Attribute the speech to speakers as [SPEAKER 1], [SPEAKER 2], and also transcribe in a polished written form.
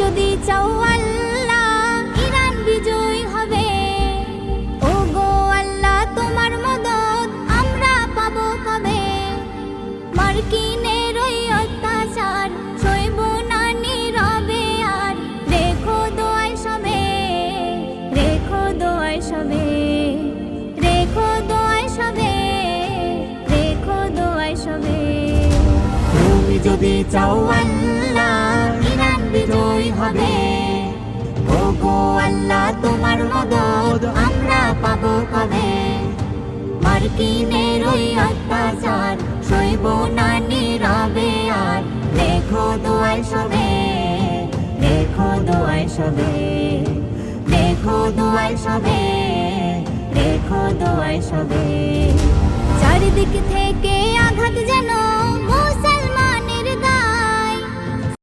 [SPEAKER 1] যদি চাও আল্লাহ ইরান বিজয় হবে। ও গো আল্লাহ তোমার মদদ আমরা পাবো কবে। মার্কিনের ওই অত্যাচার সইব না নীরবে আর। রেখো দোয়ায় সবে, রেখো দোয়ায় সবে, রেখো দোয়ায় সবে, রেখো দোয়ায় সবে।
[SPEAKER 2] তুমি যদি চাও আল্লাহ ইরান বিজয় হবে। ও গো আল্লাহ তোমার মদদ আমরা পাবো কবে। মার্কিনের ওই অত্যাচার সইব না নীরবে আর। রেখো দোয়ায় সবে, রেখো দোয়ায় সবে, রেখো দোয়ায় সবে, রেখো দোয়ায় সবে।
[SPEAKER 1] চারিদিক থেকে আঘাত যেন মুছে